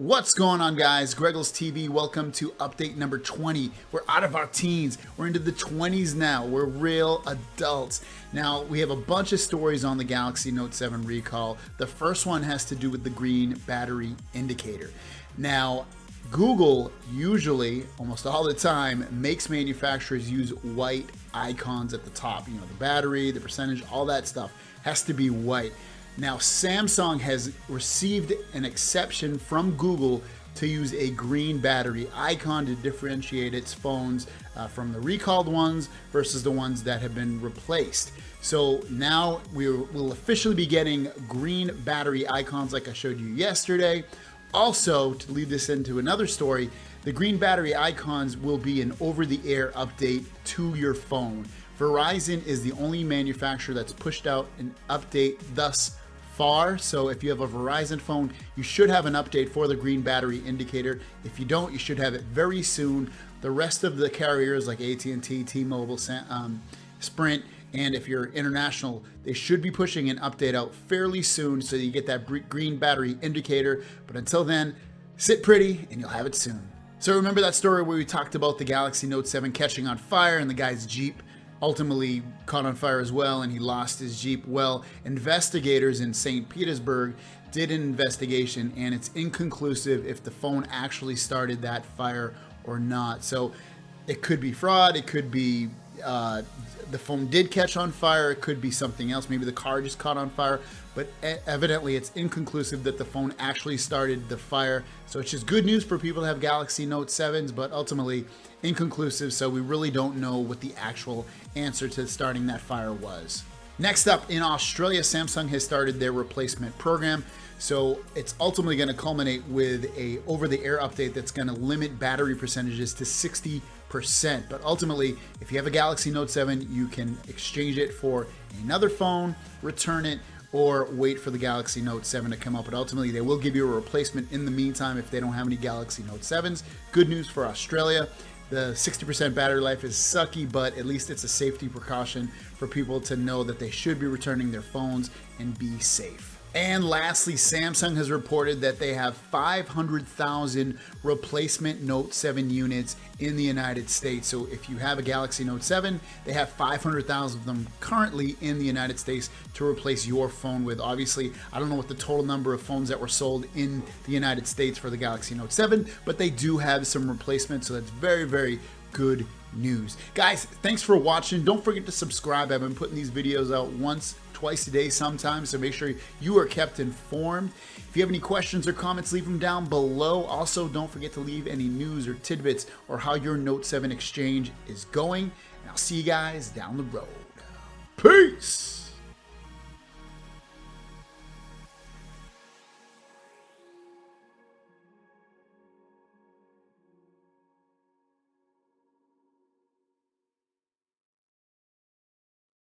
What's going on, guys? GregglesTV, welcome to update number 20. We're out of our teens. We're into the 20s now. We're real adults. Now, we have a bunch of stories on the Galaxy Note 7 recall. The first one has to do with the green battery indicator. Now, Google usually, almost all the time, makes manufacturers use white icons at the top. You know, the battery, the percentage, all that stuff has to be white. Now, Samsung has received an exception from Google to use a green battery icon to differentiate its phones from the recalled ones versus the ones that have been replaced. So now we'll officially be getting green battery icons like I showed you yesterday. Also, to lead this into another story, the green battery icons will be an over-the-air update to your phone. Verizon is the only manufacturer that's pushed out an update thus far. So if you have a Verizon phone, you should have an update for the green battery indicator. If you don't, you should have it very soon. The rest of the carriers like AT&T, T-Mobile, Sprint, and if you're international, they should be pushing an update out fairly soon so that you get that green battery indicator. But until then, sit pretty and you'll have it soon. So remember that story where we talked about the Galaxy Note 7 catching on fire and the guy's Jeep ultimately caught on fire as well, and he lost his Jeep? Well, investigators in St. Petersburg did an investigation, and it's inconclusive if the phone actually started that fire or not. So it could be fraud, it could be the phone did catch on fire, it could be something else, maybe the car just caught on fire, but evidently it's inconclusive that the phone actually started the fire. So it's just good news for people that have Galaxy Note 7s, but ultimately inconclusive, so we really don't know what the actual answer to starting that fire was. Next up, in Australia, Samsung has started their replacement program. So it's ultimately going to culminate with a over-the-air update that's going to limit battery percentages to 60%. But ultimately, if you have a Galaxy Note 7, you can exchange it for another phone, return it, or wait for the Galaxy Note 7 to come up. But ultimately, they will give you a replacement in the meantime if they don't have any Galaxy Note 7s. Good news for Australia. The 60% battery life is sucky, but at least it's a safety precaution for people to know that they should be returning their phones and be safe. And lastly, Samsung has reported that they have 500,000 replacement Note 7 units in the United States. So if you have a Galaxy Note 7, they have 500,000 of them currently in the United States to replace your phone with. Obviously, I don't know what the total number of phones that were sold in the United States for the Galaxy Note 7, but they do have some replacements, so that's very, very good news. Guys, thanks for watching. Don't forget to subscribe. I've been putting these videos out twice a day sometimes, so make sure you are kept informed. If you have any questions or comments, leave them down below. Also, don't forget to leave any news or tidbits or how your Note 7 exchange is going. And I'll see you guys down the road. Peace!